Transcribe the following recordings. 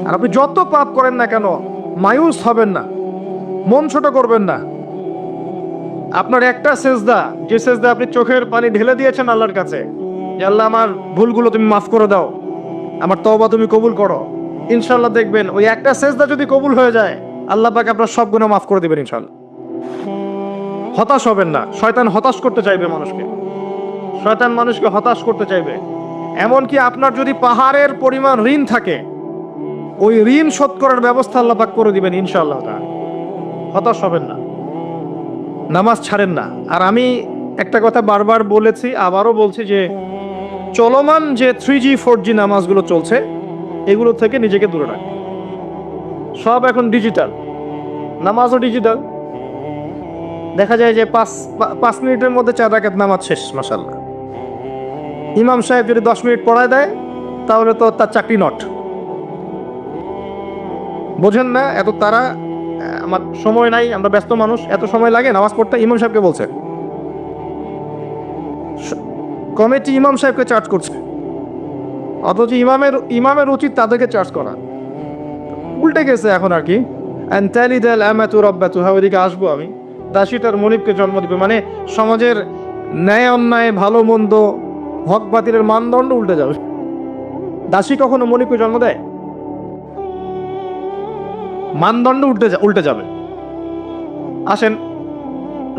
আর আপনি যত পাপ করেন না কেন মায়ুস হবেন না, মন ছোট করবেন না। আপনার একটা সেজদা, যে সেজদা আপনি চোখের পানি ঢেলে দিয়েছেন আল্লাহর কাছে, যে আল্লাহ আমার ভুলগুলো তুমি মাফ করে দাও, আমার তওবা তুমি কবুল করো, ইনশাআল্লাহ দেখবেন ওই একটা সেজদা যদি কবুল হয়ে যায় আল্লাহ পাক আপনার সব গুনাহ মাফ করে দিবেন ইনশাআল্লাহ। হতাশ হবেন না। শয়তান হতাশ করতে চাইবে মানুষকে, শয়তান মানুষকে হতাশ করতে চাইবে। এমনকি আপনার যদি পাহাড়ের পরিমাণ ঋণ থাকে, ওই ঋণ শোধ করার ব্যবস্থা আল্লাহ পাক করে দিবেন ইনশাআল্লাহ তাআলা। হতাশ হবেন না, নামাজ ছাড়েন না। আর আমি একটা কথা বারবার বলেছি, আবারও বলছি, যে চলমান যে 3G 4G নামাজগুলো চলছে এগুলো থেকে নিজেকে দূরে রাখ। সব এখন ডিজিটাল, নামাজও ডিজিটাল। দেখা যায় যে 5 মিনিটের মধ্যে 4 রাকাত নামাজ শেষ, মাশাআল্লাহ। ইমাম সাহেব যদি 10 মিনিট পড়ায় দেয় তাহলে তো তার চাকরি নট। বোঝেন না এত তারা, আমার সময় নাই, আমরা ব্যস্ত মানুষ, এত সময় লাগে নামাজ পড়তে? ইমাম সাহেবকে বলছে, কমিটি ইমাম সাহেবকে চার্জ করছে, অথচ ইমামের উচিত তাদেরকে চার্জ করা। উল্টে গেছে এখন আর কি। ওইদিকে আসবো আমি। দাসী তার মনিবকে জন্ম দিবে, মানে সমাজের ন্যায় অন্যায় ভালো মন্দ হক বাতিলের মানদণ্ড উল্টে যাবে। দাসী কখনো মনিবকে জন্ম দেয়? মানদণ্ড উল্টে যাবে। আসেন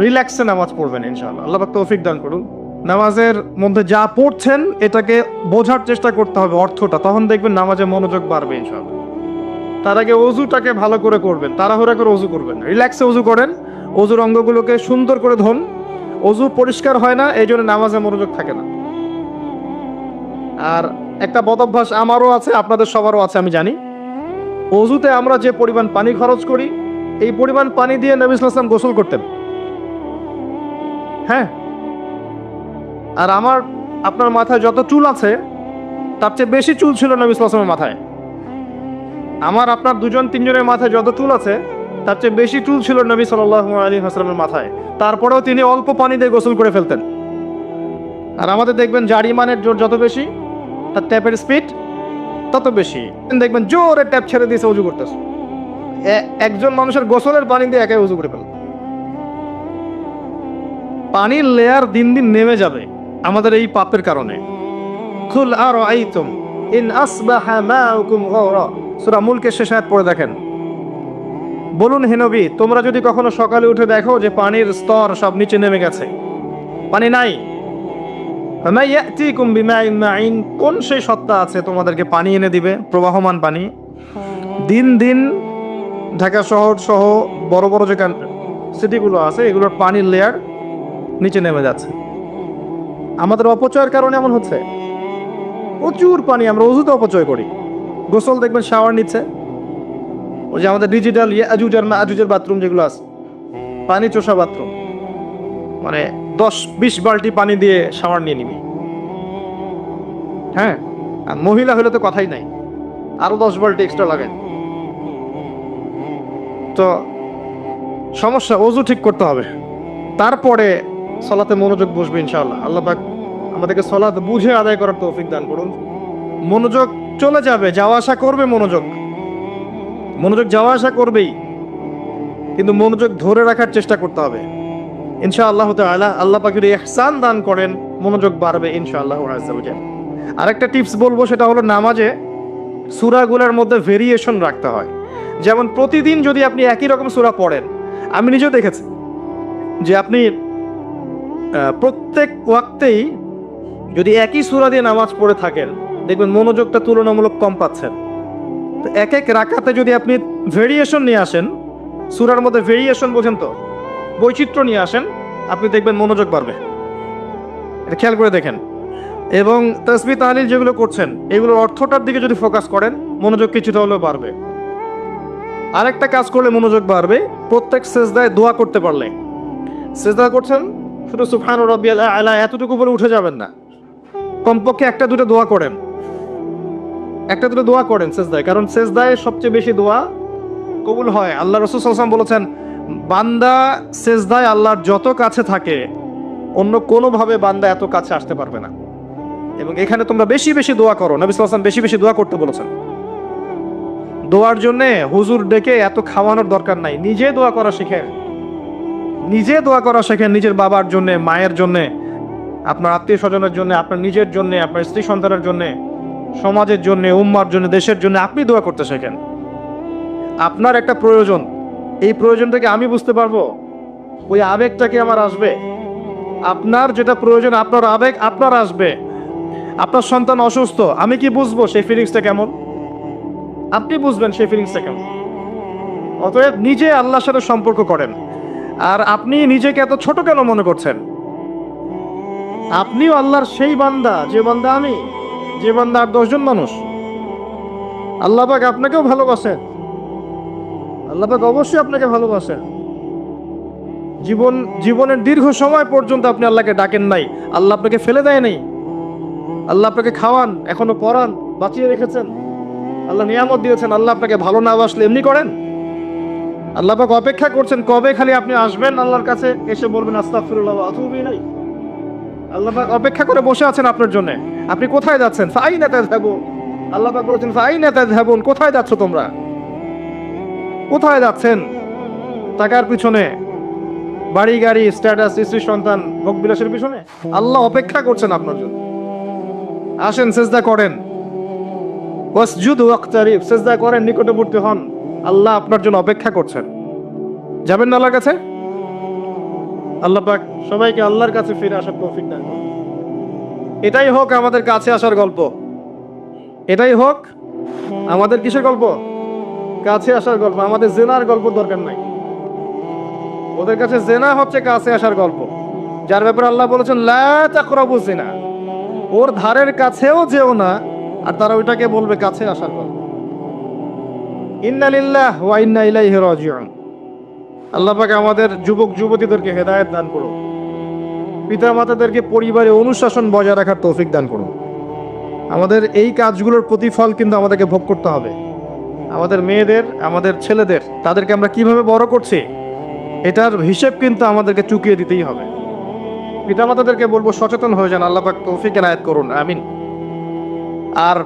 রিল্যাক্সে নামাজ পড়বেন ইনশাআল্লাহ, আল্লাহ পাক তৌফিক দান করুন। নামাজের মধ্যে যা পড়ছেন এটাকে বোঝার চেষ্টা করতে হবে অর্থটা, তখন দেখবেন নামাজে মনোযোগ বাড়বে ইনশাআল্লাহ। তার আগে অজুটাকে ভালো করে করবেন, তাড়াহুড়া করে অজু করবেন, রিল্যাক্সে অজু করেন, অজুর অঙ্গগুলোকে সুন্দর করে ধোন। অজু পরিষ্কার হয় না, এই জন্য নামাজে মনোযোগ থাকে না। আর একটা বদ অভ্যাস আমারও আছে, আপনাদের সবারও আছে আমি জানি, অজুতে আমরা যে পরিমাণ পানি খরচ করি এই পরিমাণ পানি দিয়ে নবী সাল্লাল্লাহু আলাইহি ওয়াসাল্লাম গোসল করতেন। হ্যাঁ, আর আপনার মাথায় যত চুল আছে তার চেয়ে বেশি চুল ছিল নবী সাল্লাল্লাহু আলাইহি ওয়াসাল্লামের মাথায়। আপনার 2-3 জনের মাথায় যত চুল আছে তার চেয়ে বেশি চুল ছিল নবী সাল্লাল্লাহু আলাইহি ওয়াসাল্লামের মাথায়। তারপরেও তিনি অল্প পানি দিয়ে গোসল করে ফেলতেন। আর আমাদের দেখবেন জারিমানের জোর যত বেশি, তার ট্যাপের স্পিড তত বেশি। দেখবেন জোরে ট্যাপ ছেড়ে দিয়েছে, উজু করতেছে। একজন মানুষের গোসলের পানি দিয়ে একাই উজু করে ফেল। পানির লেয়ার দিন দিন নেমে যাবে আমাদের এই পাপের কারণে। কুল আরাআইতুম ইন আসবাহা মাউকুম গাওরা, সূরা মুলকের শেষ আয়াত পড়ে দেখেন। বলুন হে নবী, তোমরা যদি কখনো সকালে উঠে দেখো যে পানির স্তর সব নিচে নেমে গেছে, পানি নাই, ফামা ইয়াতিকুম বিমাইন মাইন, কোন সেই সত্তা আছে তোমাদেরকে পানি এনে দিবে, প্রবাহমান পানি? দিন দিন ঢাকা শহর সহ বড় বড় যে সিটিগুলো আছে এগুলোর পানির লেয়ার নিচে নেমে যাচ্ছে। আমাদের অপচয়ের কারণে এমন হচ্ছে। প্রচুর পানি আমরা অযুতে অপচয় করি। গোসল দেখবেন শাওয়ার নিচ্ছে, ওই যে আমাদের ডিজিটাল আজুজের বাথরুম যেগুলো আছে, পানি চোষা বাথরুম, মানে 10-20 বালতি পানি দিয়ে শাওয়ার নিয়ে নিবি। হ্যাঁ, আর মহিলা হলে তো কথাই নাই, আরো 10 বালতি এক্সট্রা লাগে। তো সমস্যা, অজু ঠিক করতে হবে, তারপরে সলাতে মনোযোগ বসবে ইনশাআল্লাহ। আল্লাহ পাক আমাদেরকে সলাত বুঝে আদায় করার তৌফিক দান করুন। মনোযোগ চলে যাবে, যাওয়া আসা করবে, মনোযোগ যাওয়া আসা করবেই, কিন্তু মনোযোগ ধরে রাখার চেষ্টা করতে হবে ইনশাআল্লাহ তাআলা। আল্লাহ পাক যদি ইহসান দান করেন মনোযোগ বাড়বে ইনশাআল্লাহ আযজা ওয়া জাল্লা। আরেকটা টিপস বলবো, সেটা হলো নামাজে সূরাগুলোর মধ্যে ভেরিয়েশন রাখতে হয়। যেমন প্রতিদিন যদি আপনি একই রকম সূরা পড়েন, আমি নিজেও দেখেছি যে আপনি প্রত্যেক ওয়াক্তেই যদি একই সূরা দিয়ে নামাজ পড়ে থাকেন দেখবেন মনোযোগটা তুলনামূলক কম পাচ্ছেন। তো এক এক রাকাতে যদি আপনি ভেরিয়েশন নিয়ে আসেন, সূরার মধ্যে ভেরিয়েশন বোঝেন তো, বৈচিত্র্য নিয়ে আসেন, আপনি দেখবেন মনোযোগ বাড়বে। এটা খেয়াল করে দেখেন। এবং তাসবিহ তাহলিল যেগুলো করছেন এগুলোর অর্থটার দিকে যদি ফোকাস করেন মনোযোগ কিছুটা হলেও বাড়বে। আরেকটা কাজ করলে মনোযোগ বাড়বে, প্রত্যেক সেজদায় দোয়া করতে পারলে। সেজদা করছেন, শুধু সুবহান রাব্বিয়াল আ'লা এতটুকু বলে উঠে যাবেন না, কমপক্ষে একটা দুটো দোয়া করেন সেজদায়, কারণ সেজদায় সবচেয়ে বেশি দোয়া কবুল হয়। আল্লাহ রাসূল সাল্লাল্লাহু আলাইহি ওয়াসাল্লাম বলেছেন, বান্দা সেজদায় আল্লাহর যত কাছে থাকে অন্য কোনোভাবে বান্দা এত কাছে আসতে পারবে না। এবং এখানে তোমরা বেশি বেশি দোয়া করো, নবী সাল্লাল্লাহু আলাইহি ওয়াসাল্লাম বেশি বেশি দোয়া করতে বলেছেন। দোয়ার জন্যে হুজুর ডেকে এত খাওয়ানোর দরকার নাই, নিজে দোয়া করা শিখেন, নিজে দোয়া করা শেখেন। নিজের বাবার জন্যে, মায়ের জন্যে, আপনার আত্মীয় স্বজনের জন্য, আপনার নিজের জন্য, আপনার স্ত্রী সন্তানের জন্য, সমাজের জন্য, উম্মার জন্য, দেশের জন্য আপনি দোয়া করতে শেখেন। আপনার একটা প্রয়োজন, এই প্রয়োজনটাকে আমি বুঝতে পারবো, ওই আবেগটাকে আমার আসবে। আপনার যেটা প্রয়োজন, আপনার আবেগ আপনার আসবে। আপনার সন্তান অসুস্থ, আমি কি বুঝবো সেই ফিলিংসটা কেমন? আপনি বুঝবেন সেই ফিলিংসটা কেমন। অতএব নিজে আল্লাহর সাথে সম্পর্ক করেন। আর আপনি নিজেকে এত ছোট কেন মনে করছেন? আপনিও আল্লাহর সেই বান্দা, যে বান্দা আমি, যে বান্দা আর 10 জন মানুষ। আল্লাহ পাক আপনাকেও ভালোবাসেন, আল্লাহ পাক অবশ্যই আপনাকে ভালোবাসেন। জীবনের দীর্ঘ সময় পর্যন্ত আপনি আল্লাহকে ডাকেন নাই, আল্লাহ আপনাকে ফেলে দেয় নাই। আল্লাহ আপনাকে খাওয়ান, এখনো পড়ান, বাঁচিয়ে রেখেছেন, আল্লাহ নিয়ামত দিয়েছেন। আল্লাহ আপনাকে ভালো না বাসলে এমনি করেন? আল্লাহ পাক অপেক্ষা করছেন কবে খালি আপনি আসবেন আল্লাহর কাছে, এসে বলবেন আস্তাগফিরুল্লাহ ওয়া আতুবু ইলাইহি। আল্লাহ পাক অপেক্ষা করে বসে আছেন আপনার জন্য। আপনি কোথায় যাচ্ছেন? ফাইনা তাযহাবুন। আল্লাহ পাক বলেছেন ফাইনা তাযহাবুন, কোথায় যাচ্ছ তোমরা? কোথায় যাচ্ছেন? টাকার পিছনে, বাড়ি গাড়ি, স্ট্যাটাস, স্ত্রী সন্তান, ভোগ বিলাসের পিছনে? আল্লাহ অপেক্ষা করছেন আপনার জন্য। আসেন, সিজদা করেন, ওয়াসজুদু ওয়াকতারিব, সিজদা করেন, নিকটবর্তী হন। আল্লাহ আপনার জন্য অপেক্ষা করছেন। যাবেন না আল্লাহর কাছে? আল্লাহ পাক সবাইকে আল্লাহর কাছে ফিরে আসার তৌফিক দান করুন। এটাই হোক আমাদের কাছে আসার গল্প, এটাই হোক আমাদের কিসের গল্প? কাছে আসার গল্প। আমাদের জেনার গল্প দরকার নাই। ওদের কাছে জেনা হচ্ছে কাছে আসার গল্প, যার ব্যাপারে আল্লাহ বলেছেন লা তাকরাবু জিনা, ওর ধারের কাছেও যেও না, আর তারা ওইটাকে বলবে কাছে আসার গল্প। ইন্না লিল্লাহ ওয়া ইন্না ইলাইহি রাজিউন। আল্লাহ পাক আমাদের যুবক যুবতীদেরকে হেদায়েত দান করুন, পিতা মাতাদেরকে পরিবারে অনুশাসন বজায় রাখার তৌফিক দান করুন। আমাদের এই কাজগুলোর প্রতিফল কিন্তু আমাদেরকে ভোগ করতে হবে। আমাদের মেয়েদের, আমাদের ছেলেদের, তাদেরকে আমরা কিভাবে বড় করছি এটার হিসেব কিন্তু আমাদেরকে চুকিয়ে দিতেই হবে। পিতামাতাদেরকে বলবো সচেতন হয়ে যান। আল্লাহ পাক তৌফিক এনায়েত করুন, আমিন। আর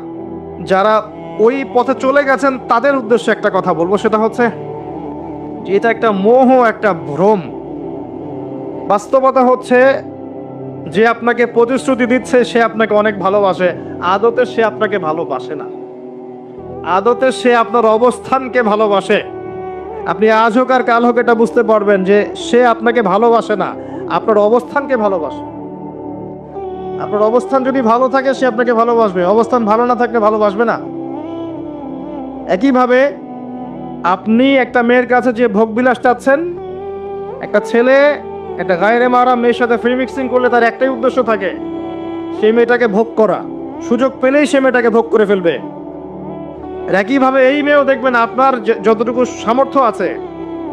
যারা ওই পথে চলে গেছেন তাদের উদ্দেশ্যে একটা কথা বলবো, সেটা হচ্ছে যে এটা একটা মোহ, একটা ভ্রম। বাস্তবতা হচ্ছে যে আপনাকে প্রতিশ্রুতি দিচ্ছে সে আপনাকে অনেক ভালোবাসে, আদতে সে আপনাকে ভালোবাসে না। আদতে সে আপনার অবস্থানকে ভালোবাসে। আপনি আজ হোক আর কাল হোক এটা বুঝতে পারবেন যে সে আপনাকে ভালোবাসে না, আপনার অবস্থানকে ভালোবাসে। আপনার অবস্থান যদি ভালো থাকে সে আপনাকে ভালোবাসবে, অবস্থান ভালো না থাকলে ভালোবাসবে না। একইভাবে আপনি একটা মেয়ের কাছে যে ভোগবিলাস চাচ্ছেন, একটা ছেলে একটা গায়রে মারা মেয়ের সাথে ফ্রি মিক্সিং করলে তার একটাই উদ্দেশ্য থাকে, সেই মেয়েটাকে ভোগ করা। সুযোগ পেলেই সে মেয়েটাকে ভোগ করে ফেলবে। একইভাবে এই মেয়েও দেখবেন আপনার যতটুকু সামর্থ্য আছে,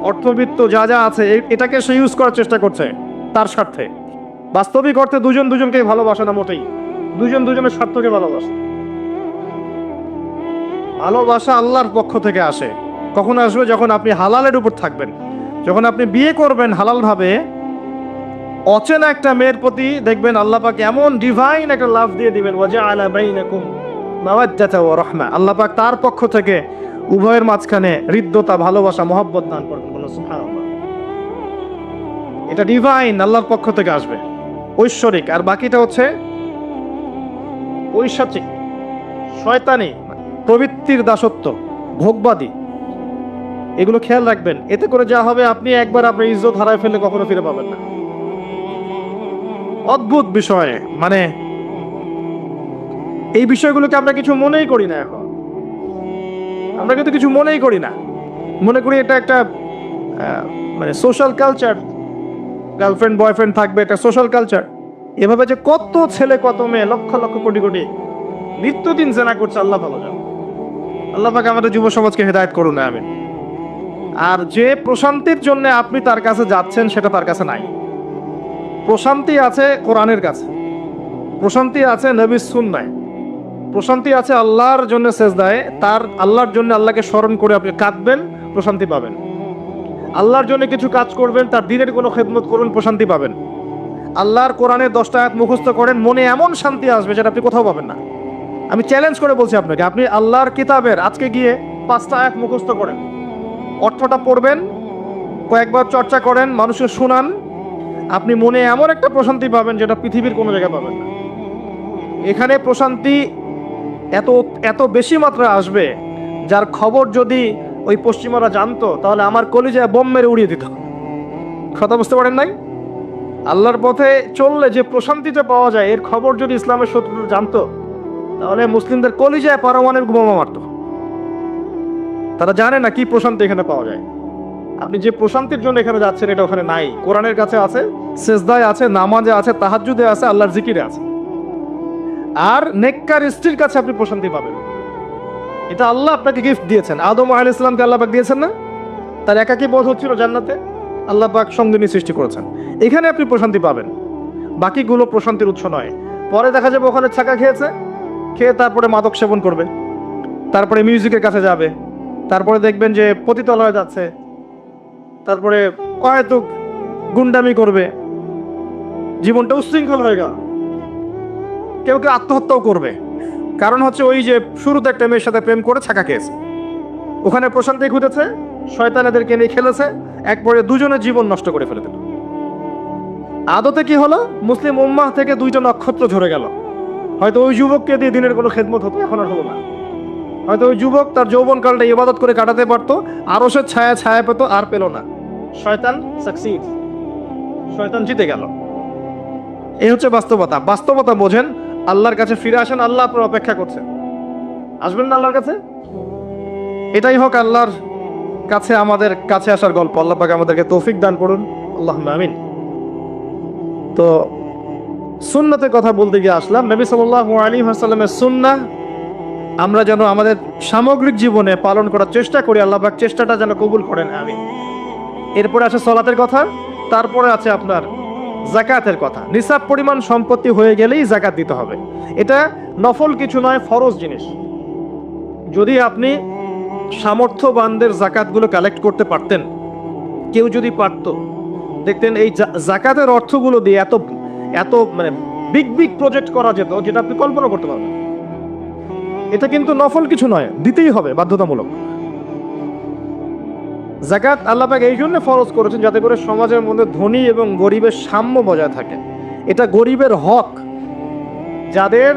অর্থবিত্ত যা যা আছে, এটাকে সে ইউজ করার চেষ্টা করছে তার স্বার্থে। বাস্তবিক অর্থে দুজন দুজনকে ভালোবাসে না মোটেই, দুজন দুজনের স্বার্থকে ভালোবাসে। ভালোবাসা আল্লাহর পক্ষ থেকে আসে। কখন আসবে? যখন আপনি হালালের উপর থাকবেন, যখন আপনি বিয়ে করবেন হালালভাবে। অচেনা একটা মেয়ের প্রতি দেখবেন আল্লাহ পাক এমন ডিভাইন একটা লাভ দিয়ে দিবেন, ওয়াজআলা বাইনাকুম মাওয়াদ্দাতা ওয়া রাহমা। আল্লাহ পাক তার পক্ষ থেকে উভয়ের মাঝখানে হৃদ্যতা, ভালোবাসা, মহব্বত দান করবেন। বলুন সুবহানাল্লাহ। এটা ডিভাইন, আল্লাহর পক্ষ থেকে আসবে, ঐশ্বরিক। আর বাকিটা হচ্ছে ঐশাচিক, শয়তানি, প্রবৃত্তির দাসত্ব, ভোগবাদী। এগুলো খেয়াল রাখবেন। এতে করে যা হবে, আপনি একবার আপনার ইজ্জত হারায় ফেললে কখনো ফিরে পাবেন না। অদ্ভুত বিষয়, মানে এই বিষয়গুলোকে আমরা কিছু মনেই করি না। এখন আমরা কিন্তু কিছু মনেই করি না, মনে করি এটা একটা মানে সোশ্যাল কালচার। গার্লফ্রেন্ড বয়ফ্রেন্ড থাকবে, এটা সোশ্যাল কালচার। এভাবে যে কত ছেলে কত মেয়ে, লক্ষ লক্ষ কোটি কোটি নিত্যদিন জেনা করছে, আল্লাহ ভালো জানে। আল্লাহ পাক আমাদের যুব সমাজকে হেদায়েত করুন, আমিন। আর যে প্রশান্তির জন্য আপনি তার কাছে যাচ্ছেন সেটা তার কাছে নাই। প্রশান্তি আছে কোরআনের কাছে, প্রশান্তি আছে নবীর সুন্নায়, প্রশান্তি আছে আল্লাহর জন্য সেজদায়। তার আল্লাহর জন্য আল্লাহকে স্মরণ করে আপনি কাঁদবেন, প্রশান্তি পাবেন। আল্লাহর জন্য কিছু কাজ করবেন, তার দিনের কোনো খেদমত করবেন, প্রশান্তি পাবেন। আল্লাহর কোরআনের 10টা আয়াত মুখস্থ করেন, মনে এমন শান্তি আসবে যেটা আপনি কোথাও পাবেন না। আমি চ্যালেঞ্জ করে বলছি আপনাকে, আপনি আল্লাহর কিতাবের আজকে গিয়ে 5টা আয়াত মুখস্থ করেন, অর্থটা পড়বেন, কয়েকবার চর্চা করেন, মানুষকে শোনান, আপনি মনে এমন একটা প্রশান্তি পাবেন যেটা পৃথিবীর কোনো জায়গায় পাবেন না। এখানে প্রশান্তি এত এত বেশি মাত্রা আসবে, যার খবর যদি ওই পশ্চিমারা জানতো তাহলে আমার কলিজায় বোম মেরে উড়িয়ে দিত। কথা বুঝতে পারেন নাই? আল্লাহর পথে চললে যে প্রশান্তিটা পাওয়া যায়, এর খবর যদি ইসলামের শত্রুরা জানতো তাহলে মুসলিমদের কলিজায় পারমাণবিক বোমা মারত। তারা জানে না কি প্রশান্তি এখানে পাওয়া যায়। আপনি যে প্রশান্তির জন্য এখানে যাচ্ছেন এটা ওখানে নাই। কোরআনের কাছে আছে, সেজদায় আছে, নামাজে আছে, তাহাজ্জুদে আছে, আল্লাহর জিকিরে আছে। আর নেককার স্ত্রীর কাছে আপনি প্রশান্তি পাবেন। এটা আল্লাহ আপনাকে গিফট দিয়েছেন। আদম আলাইহিস সালামকে আল্লাহ পাক দিয়েছেন না? তার একাকী বোধ হচ্ছিল জান্নাতে, আল্লাহ পাক সঙ্গিনী সৃষ্টি করেছেন। এখানে আপনি প্রশান্তি পাবেন, বাকিগুলো প্রশান্তির উৎস নয়। পরে দেখা যাবে ওখানে ছাকা খেয়েছে, খেয়ে তারপরে মাদক সেবন করবে, তারপরে মিউজিকের কাছে যাবে, তারপরে দেখবেন যে পতিতালয়ে যাচ্ছে, তারপরে হয়তো গুন্ডামি করবে, জীবনটা উচ্ছৃঙ্খল হয়ে গেল। কেউ কেউ আত্মহত্যাও করবে, কারণ হচ্ছে ওই যে শুরুতে একটা মেয়ের সাথে প্রেম করে ছাকা খেয়েছে, ওখানে প্রশান্তি খুঁজেছে, শয়তানেদেরকে নিয়ে খেলেছে, একবারে দুজনের জীবন নষ্ট করে ফেলে দিল। আদতে কি হলো? মুসলিম উম্মাহ থেকে 2টা নক্ষত্র ঝরে গেল। হয়তো ওই যুবককে দিয়ে দিনের কোনো খেদমত হতো, এখন আর হলো না। হয়তো ওই যুবক তার যৌবনকালটা ইবাদত করে কাটাতে পারতো, আরো সে ছায়া পেত, আর পেল না। শয়তান সাকসিড, শয়তান জিতে গেল। এই হচ্ছে বাস্তবতা। বাস্তবতা বোঝেন, আল্লাহর কাছে ফিরে আসেন, আল্লাহ আপনার অপেক্ষা করছেন। আসবেন না আল্লাহর কাছে? এটাই হোক আল্লাহর কাছে আমাদের কাছে আসার গল্প। আল্লাহ পাক আমাদেরকে তৌফিক দান করুন, আল্লাহুম্মা আমিন। তো সুন্নতের কথা বলতে গিয়ে আসলাম। নবী সাল্লাল্লাহু আলাইহি ওয়াসাল্লামের সুন্নাহ আমরা যেন আমাদের সামগ্রিক জীবনে পালন করার চেষ্টা করি। আল্লাহ পাক চেষ্টাটা যেন কবুল করেন, আমিন। এরপরে আছে সালাতের কথা, তারপরে আছে আপনার যাকাতের কথা। নিসাব পরিমাণ সম্পত্তি হয়ে গেলেই যাকাত দিতে হবে। এটা নফল কিছু নয়, ফরজ জিনিস। যদি আপনি সামর্থ্যবানদের যাকাতগুলো কালেক্ট করতে পারতেন, কেউ যদি পারতো, দেখতেন এই যাকাতের অর্থগুলো দিয়ে এত এত মানে বিগ বিগ প্রজেক্ট করা যেত যেটা আপনি কল্পনা করতে পারবেন। এটা কিন্তু নফল কিছু নয়, দিতেই হবে, বাধ্যতামূলক। যাকাত আল্লাহ পাক এই জন্য ফরজ করেছেন যাতে করে সমাজের মধ্যে ধনী এবং গরিবের সাম্য বজায় থাকে। এটা গরিবের হক। যাদের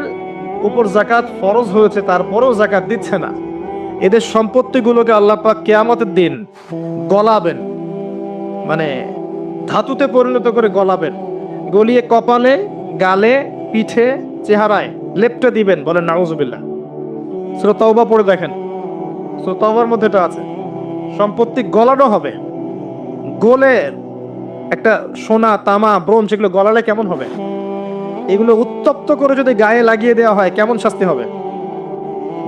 উপর যাকাত ফরজ হয়েছে তারপরেও যাকাত দিচ্ছে না, এদের সম্পত্তিগুলোকে আল্লাহ পাক কিয়ামতের দিন গলাবেন, মানে ধাতুতে পরিণত করে গলাবেন, গলিয়ে কপালে, গালে, পিঠে, চেহারায় লেপটে দিবেন। বলেন নাউজুবিল্লাহ। সূরা তাওবা পড়ে দেখেন, সূরা তাওবার মধ্যে এটা আছে। সম্পত্তি গলানো হবে, গলে একটা সোনা, তামা, ব্রোঞ্জ এগুলো গলালে কেমন হবে? এগুলো উত্তপ্ত করে যদি গায়ে লাগিয়ে দেওয়া হয় কেমন শাস্তি হবে?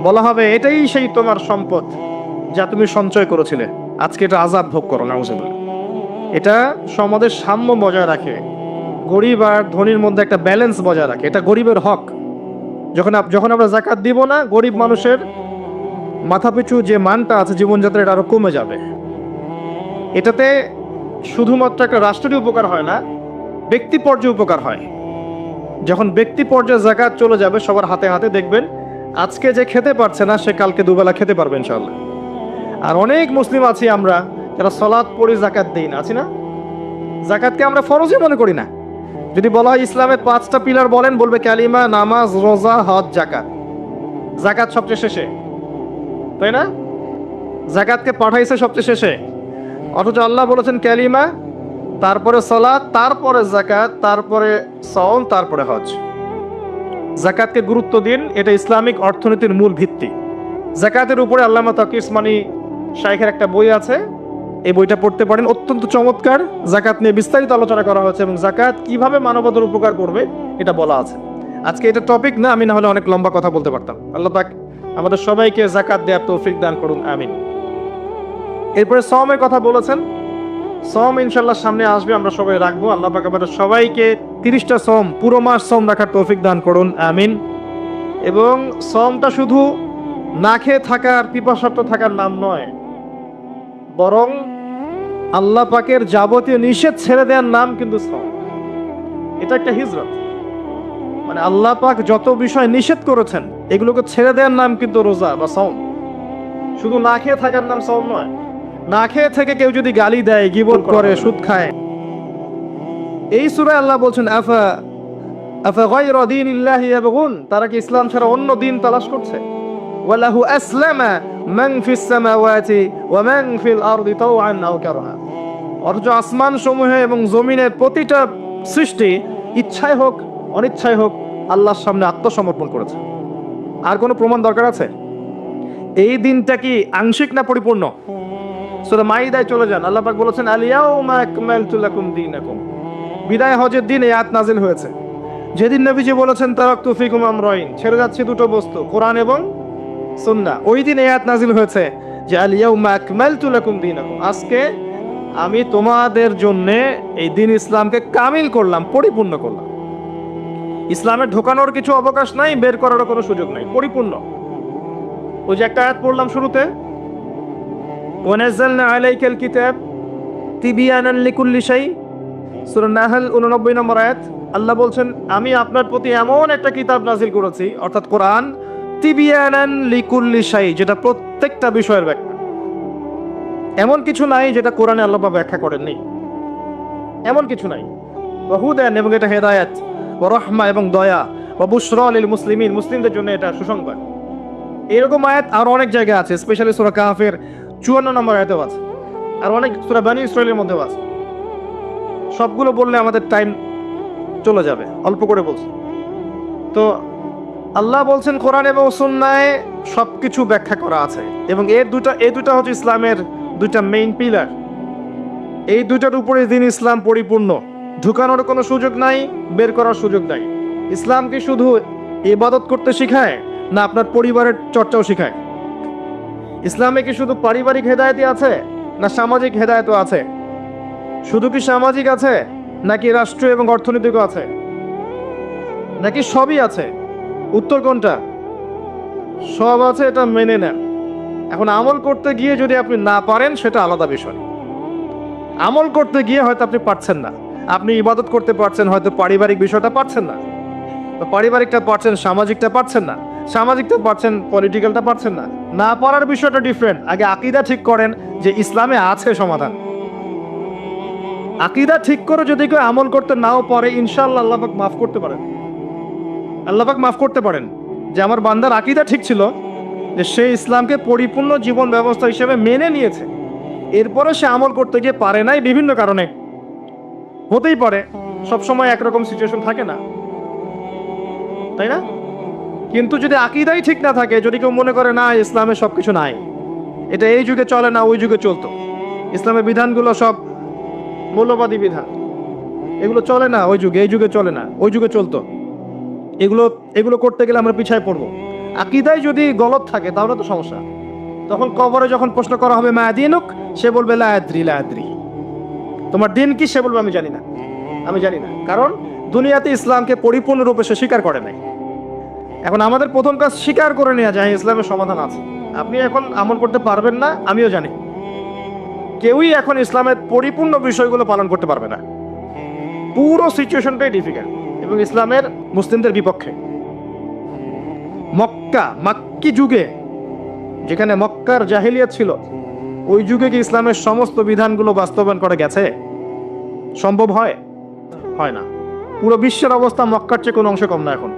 বলা হবে এটাই সেই তোমার সম্পদ যা তুমি সঞ্চয় করেছিলে, আজকে এটা আযাব ভোগ করো। নাউজুবিল্লাহ। এটা সমাজের সাম্য বজায় রাখে, গরিব আর ধনীর মধ্যে একটা ব্যালেন্স বজায় রাখে। এটা গরিবের হক। যখন আমরা যাকাত দিব না, গরিব মানুষের মাথাপিছু যে মানটা আছে জীবনযাত্রা, এটা আরো কমে যাবে। এটাতে শুধুমাত্র একটা রাষ্ট্রের উপকার হয় না, ব্যক্তি পর্যায়ে উপকার হয়। যখন ব্যক্তি পর্যায়ে যাকাত চলে যাবে সবার হাতে হাতে, দেখবেন আজকে যে খেতে পারছে না সে কালকে দুবেলা খেতে পারবে ইনশাআল্লাহ। আর অনেক মুসলিম আছি আমরা যারা সালাত পড়ি, যাকাত দেই না, আছি না? যাকাতকে আমরা ফরজই মনে করি না। যদি বলা হয় ইসলামের 5টা পিলার বলেন, বলবে কালিমা, নামাজ, রোজা, হজ, যাকাত। যাকাত সবচেয়ে শেষে, তাই না? যাকাতকে পাঠাইছে সবচেয়ে শেষে, অথচ আল্লাহ বলেছেন কালিমা, তারপরে সালাত, তারপরে যাকাত, তারপরে সাওম, তারপরে হজ। যাকাতকে গুরুত্ব দিন, এটা ইসলামিক অর্থনীতির মূল ভিত্তি। যাকাতের উপরে আল্লামা তাকি উসমানী শাইখের একটা বই আছে, এই বইটা পড়তে পারেন, অত্যন্ত চমৎকার। যাকাত নিয়ে বিস্তারিত আলোচনা করা হয়েছে এবং যাকাত কিভাবে মানবতার উপকার করবে এটা বলা আছে। আজকে এটা টপিক না, আমি না হলে অনেক লম্বা কথা বলতে পারতাম। আল্লাহ পাক আমাদের সবাইকে যাকাত দেওয়ার তৌফিক দান করুন, আমিন। এরপরে সওমের কথা বলেছেন। সওম ইনশাআল্লাহ সামনে আসবে, আমরা সবাই রাখবো। আল্লাহ পাক আমাদের সবাইকে 30টা সওম, পুরো মাস সওম রাখার তৌফিক দান করুন, আমিন। এবং সওমটা শুধু না খেয়ে থাকার, পিপাসার্থ থাকার নাম নয়, বরং আল্লাহ পাকের যাবতীয় নিষেধ ছেড়ে দেওয়ার নাম কিন্তু সওম। এটা একটা হিজরত, মানে আল্লাহ পাক যত বিষয় নিষেধ করেছেন এগুলোকে ছেড়ে দেওয়ার নাম কিন্তু রোজা বা সওম। শুধু না খেয়ে থাকার নাম সওম নয়। না খেয়ে থেকে কেউ যদি গালি দেয়, গীবত করে, সুদ খায়, এই সূরায় আল্লাহ বলছেন আফা গায়রা দীনিল্লাহি ইয়াবগুন, তারা কি ইসলাম ছাড়া অন্য দিন তালাশ করছে? ওয়ালাহু আসলামা মান ফিস সামাওয়াতি ওয়া মান ফিল আরদি তাওআন আও কারহা। অথচ আসমান সমূহে এবং জমিনের প্রতিটা সৃষ্টি ইচ্ছায় হোক অনিচ্ছায় হোক আল্লাহর সামনে আত্মসমর্পণ করেছে। আর কোনো প্রমাণ দরকার আছে? এই দিনটা কি আংশিক না পরিপূর্ণ? সূরা মাইদায় চলে যান, আল্লাহ পাক বলেছেন আল ইয়াউমা আকমালতু লাকুম দীনাকুম। বিদায় হজের দিন এই আয়াত নাজিল হয়েছে, যেদিন নবীজি বলেছেন তারাকতু ফিকুম আমরাইন, ছেড়ে যাচ্ছে দুটো বস্তু, কোরআন এবং সুন্নাহ। ওই দিন এই আয়াত নাজিল হয়েছে যে আল ইয়াউমা আকমালতু লাকুম দীনাকুম, আজকে আমি তোমাদের জন্য এই দিন ইসলামকে কামিল করলাম, পরিপূর্ণ করলাম। ইসলামে ঢোকানোর কিছু অবকাশ নাই, বের করারও কোনো সুযোগ নাই, পরিপূর্ণ। ওই যে একটা আয়াত পড়লাম শুরুতে, ওয়ানাজ্জালনা আলাইকাল কিতাব তিবিয়ানান লিকুল্লি শাই, সূরা নাহল 89 নম্বর আয়াত। আল্লাহ বলছেন আমি আপনার প্রতি এমন একটা কিতাব নাজিল করেছি, অর্থাৎ কোরআন, তিবিয়ানান লিকুল্লি শাই, যেটা প্রত্যেকটা বিষয়ের ব্যাখ্যা। এমন কিছু নাই যেটা কোরআনে আল্লাহ পাক ব্যাখ্যা করেননি, এমন কিছু নাই। ওয়া হুদান, এবং এটা হেদায়েত, ওয়া রাহমা, এবং দয়া, ওয়া বুশরা লিল মুসলিমিন, মুসলিমদের জন্য এটা সুসংবাদ। এরকম আয়াত আরো অনেক জায়গায় আছে, স্পেশালি সূরা কাহফের 54 নম্বর আয়াতেও আছে, আর অনেক সূরা বনী ইসরাঈলের মধ্যেও আছে। সবগুলো বললে আমাদের টাইম চলে যাবে, অল্প করে বলছি। তো আল্লাহ বলছেন কোরআন এবং সুন্নাহে সবকিছু ব্যাখ্যা করা আছে, এবং এই দুটা হচ্ছে ইসলামের দুইটা মেইন পিলার। এই দুইটার উপরে দিন ইসলাম পরিপূর্ণ, ঢুকানোর কোনো সুযোগ নাই, বের করার সুযোগ নাই। ইসলাম কি শুধু ইবাদত করতে শেখায়, না আপনার পরিবারের চর্চাও শেখায়? ইসলামে কি শুধু পারিবারিক হেদায়েতই আছে, না সামাজিক হেদায়েতও আছে? শুধু কি সামাজিক আছে, নাকি রাষ্ট্রীয় এবং অর্থনৈতিকও আছে, নাকি সবই আছে? উত্তর কোনটা? সব আছে, এটা মেনে নেন। এখন আমল করতে গিয়ে যদি আপনি না পারেন, সেটা আলাদা বিষয়। আমল করতে গিয়ে হয়তো আপনি পারছেন না, আপনি ইবাদত করতে পারছেন, হয়তো পারিবারিক বিষয়টা পারছেন না, পারিবারিকটা পারছেন, সামাজিকটা পারছেন না, সামাজিকটা পারছেন, পলিটিক্যালটা পারছেন না। না পারার বিষয়টা ডিফারেন্ট। আগে আকীদা ঠিক করেন যে ইসলামে আছে সমাধান। আকীদা ঠিক করে যদি কেউ আমল করতে নাও পারে, ইনশাআল্লাহ আল্লাহ পাক মাফ করতে পারেন। আল্লাহ পাক মাফ করতে পারেন যে আমার বান্দার আকীদা ঠিক ছিল, যে সে ইসলামকে পরিপূর্ণ জীবন ব্যবস্থা হিসেবে মেনে নিয়েছে, এরপরে সে আমল করতে গিয়ে পারে নাই বিভিন্ন কারণে। হতেই পারে, সবসময় একরকম সিচুয়েশন থাকে না, তাই না? কিন্তু যদি আকীদাই ঠিক না থাকে, যদি কেউ মনে করে না ইসলামে সবকিছু নাই, এটা এই যুগে চলে না ওই যুগে চলতো, ইসলামের বিধানগুলো সব মৌলবাদী বিধান, এগুলো চলে না ওই যুগে, এই যুগে চলে না ওই যুগে চলতো, এগুলো করতে গেলে আমরা পিছায় পড়বো। আকীদায় যদি গলত থাকে তাহলে তো সমস্যা। তখন কবরে যখন প্রশ্ন করা হবে মা দীনুক, সে বলবে লা আদ্রি লা আদ্রি, তোমার দিন কি? সে বলবে আমি জানি না, আমি জানি না। কারণ দুনিয়াতে ইসলামকে পরিপূর্ণরূপে সে স্বীকার করে নাই। এখন আমাদের প্রথম কাজ স্বীকার করে নেওয়া যায় ইসলামের সমাধান আছে। আপনি এখন আমল করতে পারবেন না, আমিও জানি। কেউই এখন ইসলামের পরিপূর্ণ বিষয়গুলো পালন করতে পারবে না। পুরো সিচুয়েশনটাই ডিফিকাল্ট এবং ইসলামের মুসলিমদের বিপক্ষে। মাক্কি যুগে, যেখানে মক্কার জাহিলিয়াত ছিল, ওই যুগে কি ইসলামের সমস্ত বিধানগুলো বাস্তবায়ন করে গেছে? সম্ভব হয়? হয় না। পুরো বিশ্বের অবস্থা মক্কার চেয়ে কোনো অংশে কম না। এখন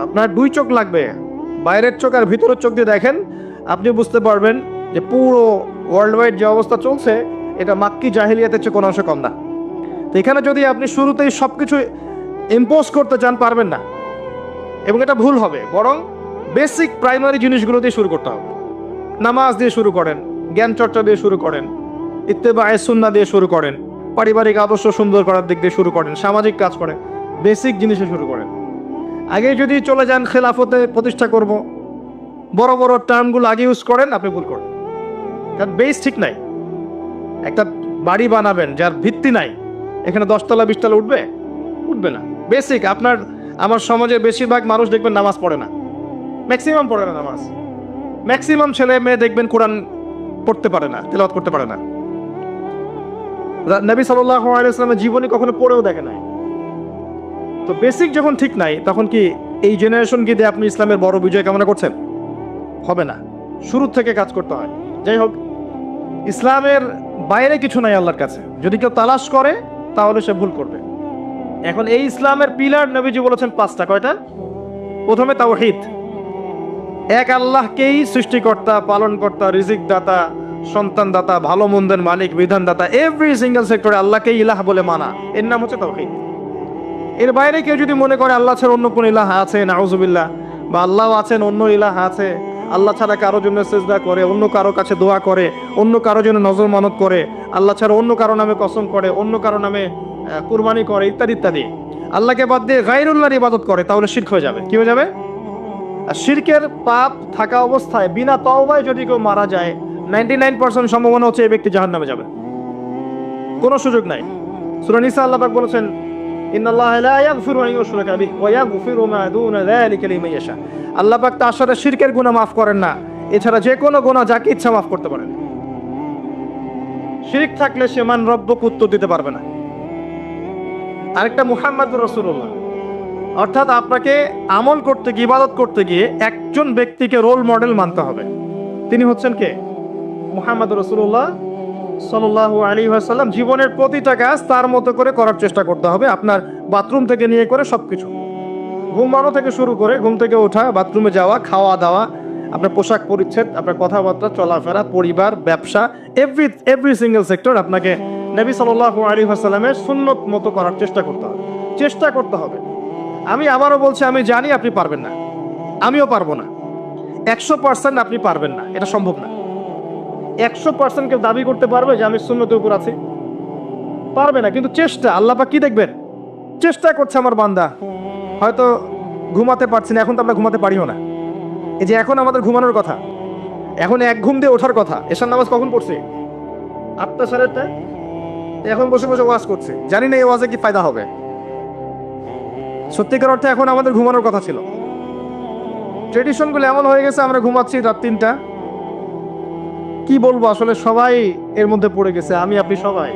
আপনার দুই চোখ লাগবে, বাইরের চোখ আর ভিতরের চোখ দিয়ে দেখেন, আপনি বুঝতে পারবেন যে পুরো ওয়ার্ল্ড ওয়াইড যে অবস্থা চলছে, এটা মাক্কি জাহিলিয়াতের চেয়ে কোনো অংশে কম না। তো এখানে যদি আপনি শুরুতেই সবকিছু ইম্পোজ করতে চান, পারবেন না, এবং এটা ভুল হবে। বরং বেসিক প্রাইমারি জিনিসগুলো দিয়ে শুরু করতে হবে। নামাজ দিয়ে শুরু করেন, জ্ঞান চর্চা দিয়ে শুরু করেন, ইত্তেবায়ে সুন্নাহ দিয়ে শুরু করেন, পারিবারিক আদর্শ সুন্দর করার দিক দিয়ে শুরু করেন, সামাজিক কাজ করেন, বেসিক জিনিসে শুরু করেন। আগে যদি চলে যান খেলাফতে প্রতিষ্ঠা করব, বড় বড় টার্মগুলো আগে ইউজ করেন, আপনি ভুল করেন। কারণ বেস ঠিক নাই। একটা বাড়ি বানাবেন যার ভিত্তি নাই, এখানে 10 তলা 20 তলা উঠবে না। বেসিক আমার সমাজের বেশিরভাগ মানুষ দেখবেন নামাজ পড়ে না, ম্যাক্সিমাম পড়ে না নামাজ। ম্যাক্সিমাম ছেলে মেয়ে দেখবেন কোরআন পড়তে পারে না, তেলাওয়াত করতে পারে না। নবী সাল্লাল্লাহু আলাইহি ওয়াসাল্লামের জীবনী কখনো পড়েও দেখে নাই। তো বেসিক যখন ঠিক নাই, তখন কি এই জেনারেশন কি দিয়ে আপনি ইসলামের বড় বিজয় কামনা করছেন? হবে না, শুরু থেকে কাজ করতে হয়। যাই হোক, ইসলামের বাইরে কিছু নাই আল্লাহর কাছে। যদি কেউ তালাশ করে তাহলে সে ভুল করবে। এখন এই ইসলামের পিলার নবীজি বলেছেন 5টা। কয়টা? প্রথমে তাওহীদ, এক আল্লাহকেই সৃষ্টিকর্তা, পালনকর্তা, রিজিক দাতা, সন্তান দাতা, ভালো মন্দের মালিক, বিধান দাতা, এভরি সিঙ্গেল সেক্টরে আল্লাহকেই ইলাহ বলে মানা, এর নাম হচ্ছে তাওহীদ। এর বাইরে কেউ যদি মনে করে আল্লাহ ছাড়া অন্য কোন ইলাহ আছে, নাউজুবিল্লাহ, বা আল্লাহ আছেন অন্য ইলাহ আছে, আল্লাহ ছাড়া কারো জন্য সিজদা করে, অন্য কারো কাছে দোয়া করে, অন্য কারো জন্য নজর মানত করে, আল্লাহ ছাড়া অন্য কারো নামে কসম করে, অন্য কারো নামে কুরবানি করে, ইত্যাদি ইত্যাদি, আল্লাহকে বাদ দিয়ে গায়রুল্লাহর ইবাদত করে, তাহলে শিরক হয়ে যাবে। কি হয়ে যাবে? আর শিরকের পাপ থাকা অবস্থায় বিনা তওবায় যদি কেউ মারা যায়, 99% সম্ভাবনা হচ্ছে এই ব্যক্তি জাহান্নামে যাবে, কোনো সুযোগ নাই। সূরা নিসা আল্লাহ পাক বলেছেন, ইন্নাল্লাহা লা ইয়াগফিরু আন ইউশরাকা বিহি ওয়া ইয়াগফিরু মা দুনা যালিকা লিমান ইয়াশা। আল্লাহ পাক তার সাথে শিরকের গুনাহ মাফ করেন না, এছাড়া যে কোনো গুনাহ যাকে ইচ্ছা মাফ করতে পারেন। শিরক থাকলে সে মান রব্বকে উত্তর দিতে পারবে না। আরেকটা মুহাম্মাদুর রাসূলুল্লাহ, অর্থাৎ আপনাকে আমল করতে গিয়ে, ইবাদত করতে গিয়ে একজন ব্যক্তিকে রোল মডেল মানতে হবে। তিনি হচ্ছেন কে? মুহাম্মাদুর রাসূলুল্লাহ সাল্লাল্লাহু আলাইহি ওয়াসাল্লাম। জীবনের প্রতিটা কাজ তার মতো করে করার চেষ্টা করতে হবে, আপনার বাথরুম থেকে নিয়ে করে সবকিছু, ঘুমানো থেকে শুরু করে, ঘুম থেকে ওঠা, বাথরুমে যাওয়া, খাওয়া দাওয়া, আপনার পোশাক পরিচ্ছদ, আপনার কথাবার্তা, চলাফেরা, পরিবার, ব্যবসা, এভরি সিঙ্গেল সেক্টর আপনাকে নবী সাল্লাল্লাহু আলাইহি ওয়াসাল্লামের সুন্নত মতো করার চেষ্টা করতে হবে। চেষ্টা করতে হবে। আমি আবারও বলছি, আমি জানি আপনি পারবেন না, আমিও পারবো না। 100% আপনি পারবেন না, এটা সম্ভব না। 100% কেউ দাবি করতে পারবে যে আমি সুন্নতের উপর আছি? পারবে না। কিন্তু চেষ্টা, আল্লাহ পাক কি দেখবেন? চেষ্টা করছে আমার বান্দা। হয়তো ঘুমাতে পারছি না, এখন তো আমরা ঘুমাতে পারিও না। এই যে এখন আমাদের ঘুমানোর কথা, এখন এক ঘুম দিয়ে ওঠার কথা। এশার নামাজ কখন পড়ছি? 8টা 8:30। এখন বসে বসে ওয়াজ করছে, জানি না এই ওয়াজে কি ফায়দা হবে। সত্যিকার অর্থে এখন আমাদের ঘুমানোর কথা ছিল। ট্রেডিশনগুলো এমন হয়ে গেছে, আমরা ঘুমাচ্ছি রাত 3টা। কি বলবো আসলে, সবাই এর মধ্যে পড়ে গেছে, আমি আপনি সবাই।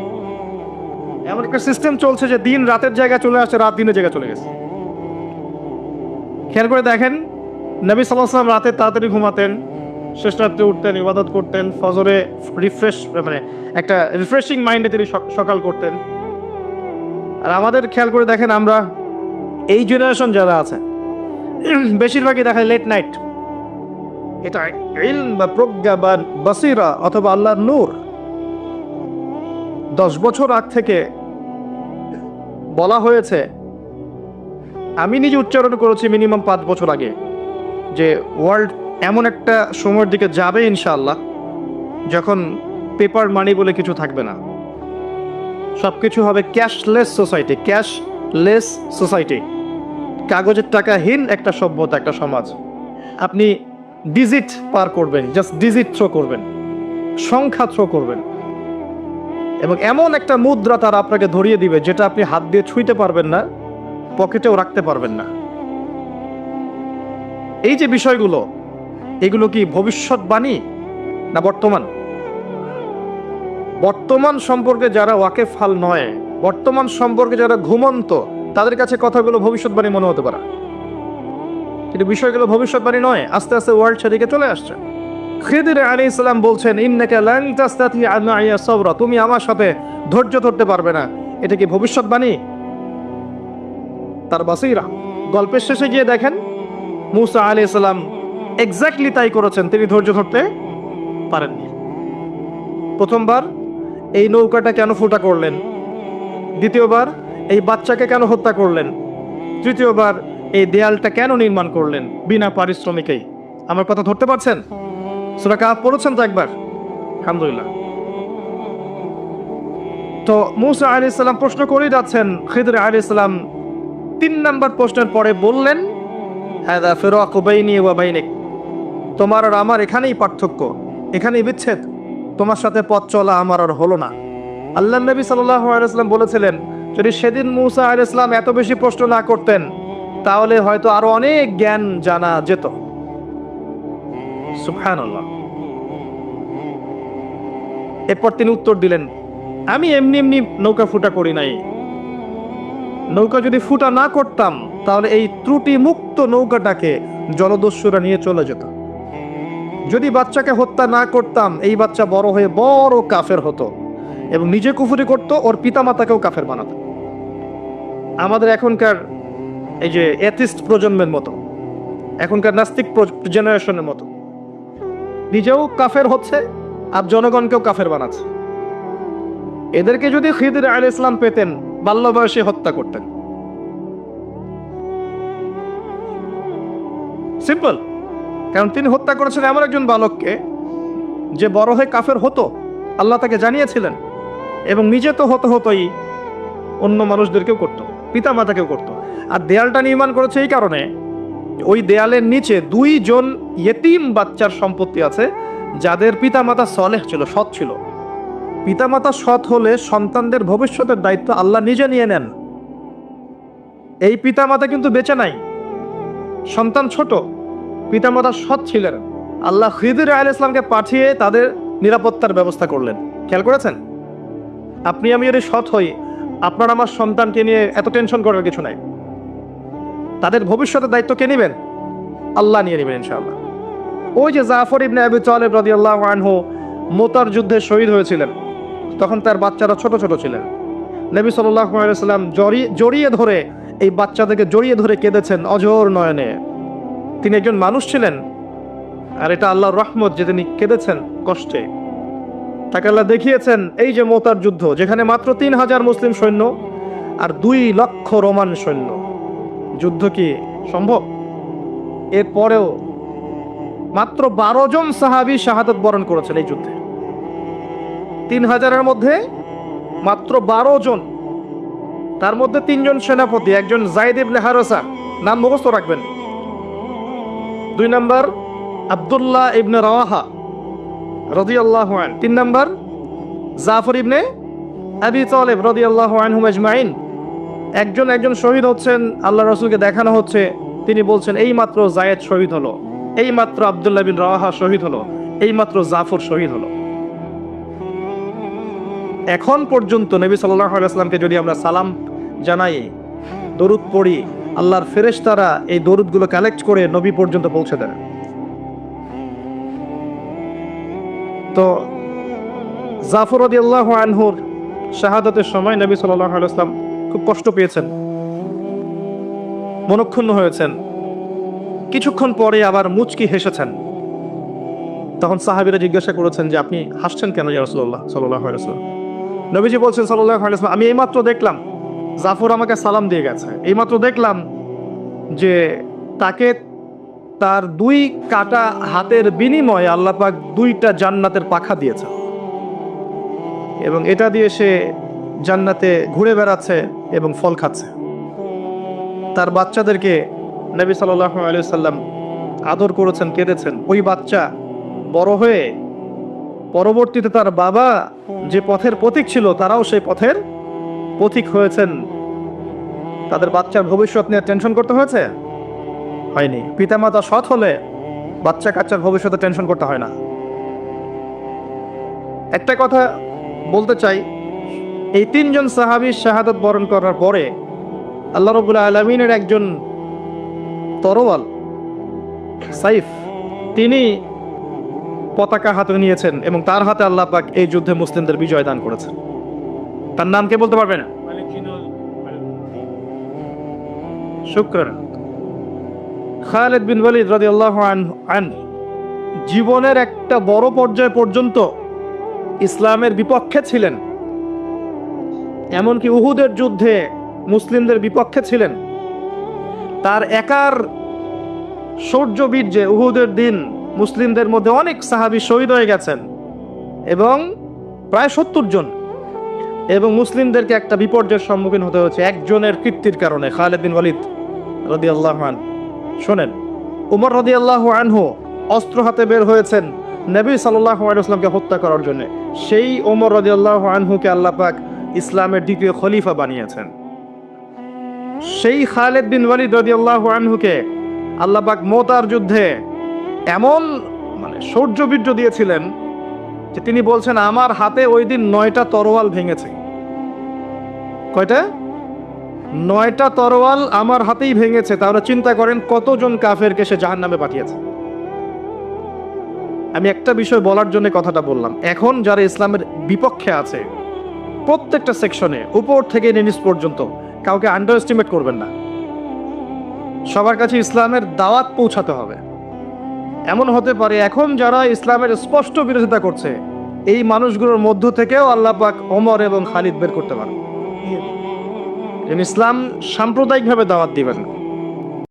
এমন একটা সিস্টেম চলছে যে দিন রাতের জায়গায় চলে আসছে, রাত দিনের জায়গায় চলে গেছে। খেয়াল করে দেখেন, নবী সাল্লাল্লাহু আলাইহি ওয়াসাল্লাম রাতে তাড়াতাড়ি ঘুমাতেন, শেষ রাত্রে উঠতেন, ইবাদত করতেন, ফজরে একটা রিফ্রেশিং মাইন্ডে তিনি সকাল করতেন। আর আমাদের খেয়াল করে দেখেন, আমরা এই জেনারেশন যারা আছে বেশিরভাগই দেখায় লেট নাইট। এটা ইলম বা প্রজ্ঞা বা বসিরা অথবা আল্লাহর নূর। 10 বছর আগ থেকে বলা হয়েছে, আমি নিজে উচ্চারণ করেছি মিনিমাম 5 বছর আগে, যে ওয়ার্ল্ড এমন একটা সময়ের দিকে যাবে ইনশাআল্লাহ, যখন পেপার মানি বলে কিছু থাকবে না, সবকিছু হবে ক্যাশলেস সোসাইটি। ক্যাশলেস সোসাইটি, কাগজের টাকাহীন একটা সভ্যতা, একটা সমাজ। আপনি ডিজিট পার করবেন, জাস্ট ডিজিট থ্রো করবেন, সংখ্যা থ্রো করবেন, এবং এমন একটা মুদ্রা তারা আপনাকে ধরিয়ে দিবে যেটা আপনি হাত দিয়ে ছুঁইতে পারবেন না, পকেটেও রাখতে পারবেন না। এই যে বিষয়গুলো, এগুলো কি ভবিষ্যৎবাণী না বর্তমান? বর্তমান সম্পর্কে যারা ওয়াকেফাল নয়, বর্তমান সম্পর্কে যারা ঘুমন্ত, তাদের কাছে কথাগুলো ভবিষ্যৎবাণী মনে হতে পারে, কিন্তু বিষয়গুলো ভবিষ্যৎবাণী নয়। আস্তে আস্তে ওয়ার্ল্ড সেদিকে চলে আসছে। খিদির আলাইহিস সালাম বলছেন, ইন্নাকা লান তাস্তাতিআ মাইয়া সাবরা, তুমি আমার সাথে ধৈর্য ধরতে পারবে না। এটা কি ভবিষ্যৎবাণী? তার বাসীরা। গল্পের শেষে গিয়ে দেখেন, মুসা আলাইহিস সালাম এক্স্যাক্টলি তাই করেছেন, তিনি ধৈর্য ধরতে পারেননি। প্রথমবার এই নৌকাটা কেন ফুটা করলেন, দ্বিতীয়বার এই বাচ্চাকে কেন হত্যা করলেন, তৃতীয়বার এই দেয়ালটা কেন নির্মাণ করলেন বিনা পারিশ্রমিকেই? আমার কথা ধরতে পারছেন? সূরা কাহফ পড়েছেন তো একবার? আলহামদুলিল্লাহ। তো মুসা আলাইহিস সালাম প্রশ্ন করেই যাচ্ছেন, খিদর আলাইহিস সালাম 3 নম্বর প্রশ্নের পরে বললেন, হাদা ফিরাকু বাইনি ওয়া বাইনিক, তোমার আর আমার এখানেই পার্থক্য, এখানেই বিচ্ছেদ, তোমার সাথে পথ চলা আমার আর হলো না। আল্লাহর নবী সাল্লাল্লাহু আলাইহি ওয়াসাল্লাম বলেছিলেন, যদি সেদিন মুসা আলাইহিস সালাম এত বেশি প্রশ্ন না করতেন, তাহলে হয়তো আরো অনেক জ্ঞান জানা যেত। সুবহানাল্লাহ। এরপর তিনি উত্তর দিলেন, আমি এমনি এমনি নৌকা ফুটা করি নাই। নৌকা যদি ফুটা না করতাম, তাহলে এই ত্রুটি মুক্ত নৌকাটাকে জলদস্যুরা নিয়ে চলে যেত। যদি বাচ্চাকে হত্যা না করতাম এই বাচ্চা বড় হয়ে বড় কাফের হতো এবং নিজে কুফরি করত, ওর পিতামাতাকেও কাফের বানাতো। আমাদের এখনকার এই যে এথিস্ট প্রজন্মের মতো, এখনকার নাস্তিক জেনারেশনের মতো, নিজেও কাফের হচ্ছে আর জনগণকেও কাফের বানাচ্ছে। এদেরকে যদি খিদির আলাইহিস সালাম পেতেন, বাল্য বয়সে হত্যা করতেন। সিম্পল। কারণ তিনি হত্যা করেছেন এমন একজন বালককে যে বড় হয়ে কাফের হতো, আল্লাহ তাকে জানিয়েছিলেন, এবং নিজে তো হতোই, অন্য মানুষদেরকেও করত, পিতা মাতাকেও করত। আর দেয়ালটা নির্মাণ করেছে এই কারণে, ওই দেয়ালের নিচে 2 জন ইয়েতিম বাচ্চার সম্পত্তি আছে যাদের পিতামাতা সলেহ ছিল, সৎ ছিল। পিতামাতা সৎ হলে সন্তানদের ভবিষ্যতের দায়িত্ব আল্লাহ নিজে নিয়ে নেন। এই পিতামাতা কিন্তু বেঁচে নাই, সন্তান ছোট, পিতামাতা সৎ ছিলেন, আল্লাহ খিদির আলাইহিস সালামকে পাঠিয়ে তাদের নিরাপত্তার ব্যবস্থা করলেন। খেয়াল করেছেন? আপনি আমি যদি সৎ হই, আপনার আমার সন্তানকে নিয়ে এত টেনশন করার কিছু নাই। তাদের ভবিষ্যতের দায়িত্ব কে নেবেন? আল্লাহ নিয়ে নেবেন ইনশাআল্লাহ। ওই যে জাফর ইবনে আবি তালিব রাদিয়াল্লাহু আনহু মুতার যুদ্ধে শহীদ হয়েছিলেন, তখন তার বাচ্চারা ছোট ছোট ছিলেন। নবী সাল্লাল্লাহু আলাইহি ওয়াসাল্লাম জড়িয়ে ধরে, এই বাচ্চাদেরকে জড়িয়ে ধরে কেঁদেছেন অঝোর নয়নে। তিনি একজন মানুষ ছিলেন, আর এটা আল্লাহর রহমত যে তিনি কেঁদেছেন কষ্টে। তাকে আল্লাহ দেখিয়েছেন এই যে মুতার যুদ্ধ, যেখানে মাত্র 3000 মুসলিম সৈন্য আর 2 লক্ষ রোমান সৈন্য। যুদ্ধ কি সম্ভব? এরপরেও মাত্র 12 জন সাহাবী শাহাদাত বরণ করেছেন এই যুদ্ধে। 3000-এর মধ্যে মাত্র 12 জন, তার মধ্যে 3 জন সেনাপতি, একজন যায়েদ ইবনে হারেসা, নাম মুখস্থ রাখবেন। 2 নম্বর আব্দুল্লাহ ইবনে রাওয়াহা রাদিয়াল্লাহু আনহু, 3 নম্বর জাফর ইবনে আবি তালিব রাদিয়াল্লাহু আনহুম আজমাইন। একজন শহীদ হচ্ছেন, আল্লাহ রাসূলকে দেখানো হচ্ছে, তিনি বলছেন এই মাত্র যায়েদ শহীদ হলো, এই মাত্র আব্দুল্লাহ বিন রাওয়াহা শহীদ হলো, এই মাত্র জাফর শহীদ হলো। এখন পর্যন্ত নবী সাল্লাল্লাহু আলাইহি ওয়াসাল্লামকে যদি আমরা সালাম জানাই, দরুদ পড়ি, আল্লাহর ফেরেশতারা এই দরুদগুলো কালেক্ট করে নবী পর্যন্ত পৌঁছে দেন। তো জাফর রাদিয়াল্লাহু আনহুর শাহাদাতের সময় নবী সাল্লাল্লাহু আলাইহি ওয়াসাল্লাম খুব কষ্ট পেয়েছেন, মনক্ষুণ্ণ হয়েছেন। কিছুক্ষণ পরে আবার মুচকি হেসেছেন। তখন সাহাবীরা জিজ্ঞাসা করেছেন যে আপনি হাসছেন কেন ইয়া রাসূলুল্লাহ সাল্লাল্লাহু আলাইহি ওয়াসাল্লাম? নবীজি বলছেন সাল্লাল্লাহু আলাইহি ওয়াসাল্লাম, আমি এইমাত্র দেখলাম জাফর আমাকে সালাম দিয়ে গেছে, এইমাত্র দেখলাম যে তাকে তার 2 কাটা হাতের বিনিময়ে আল্লাহ পাক 2টা জান্নাতের পাখা দিয়েছে, এবং এটা দিয়ে সে জান্নাতে ঘুরে বেড়াচ্ছে এবং ফল খাচ্ছে। তার বাচ্চাদেরকে নবী সাল্লাল্লাহু আলাইহি ওয়াসাল্লাম আদর করেছেন, কেঁদেছেন। ওই বাচ্চা বড় হয়ে পরবর্তীতে তার বাবা যে পথের পথিক ছিল, তারাও সেই পথের পথিক হয়েছেন। তাদের বাচ্চার ভবিষ্যৎ নিয়ে টেনশন করতে হয়েছে? হয়নি। পিতামাতা সৎ হলে বাচ্চা কাচ্চার ভবিষ্যতে টেনশন করতে হয় না। একটা কথা বলতে চাই, এই 3 জন সাহাবী শাহাদাত বরণ করার পরে আল্লাহ রাব্বুল আলামিনের একজন তরোয়াল সাইফ, তিনি পতাকা হাতে নিয়েছেন এবং তার হাতে আল্লাহ পাক এই যুদ্ধে মুসলিমদের বিজয় দান করেছেন। তার নাম কে বলতে পারবেন? শুকরান। খালিদ বিন ওয়ালিদ রাদিয়াল্লাহু আনহু জীবনের একটা বড় পর্যায় পর্যন্ত ইসলামের বিপক্ষে ছিলেন, এমনকি উহুদের যুদ্ধে মুসলিমদের বিপক্ষে ছিলেন। তার একার শৌর্য বীর্যে উহুদের দিন মুসলিমদের মধ্যে অনেক সাহাবী শহীদ হয়ে গেছেন, এবং প্রায় 70 জন, এবং মুসলিমদেরকে একটা বিপর্যয়ের সম্মুখীন হতে হয়েছে একজনের কীর্তির কারণে, খালিদ বিন ওয়ালিদ রাদিয়াল্লাহু আনহু। শোনেন, উমর রাদিয়াল্লাহু আনহু অস্ত্র হাতে বের হয়েছেন নবী সাল্লাল্লাহু আলাইহি ওয়াসাল্লামকে হত্যা করার জন্য। সেই উমর রাদিয়াল্লাহু আনহুকে আল্লাহ পাক ইসলামের দ্বিতীয় খলিফা বানিয়েছেন। সেই খালিদ বিন ওয়ালিদ রাদিয়াল্লাহু আনহুকে আল্লাহ পাক মুতার যুদ্ধে এমন শৌর্য বীর্য দিয়েছিলেন যে তিনি বলছেন আমার হাতে ওই দিন 9টা তরোয়াল ভেঙেছে। কয়টা? 9টা তরোয়াল আমার হাতেই ভেঙেছে। তাহলে চিন্তা করেন কতজন কাফেরকে সে জাহান্নামে পাঠিয়েছে। আমি একটা বিষয় বলার জন্য কথাটা বললাম, এখন যারা ইসলামের বিপক্ষে আছে প্রত্যেকটা সেকশনে উপর থেকে নিচ পর্যন্ত কাউকে আন্ডার এস্টিমেট করবেন না। সবার কাছে ইসলামের দাওয়াত পৌঁছাতে হবে। এমন হতে পারে এখন যারা ইসলামের স্পষ্ট বিরোধিতা করছে এই মানুষগুলোর মধ্য থেকেও আল্লাহ পাক ওমর এবং খালিদ বের করতে পারেন। ইসলাম সাম্প্রদায়িকভাবে দাওয়াত দিবেন।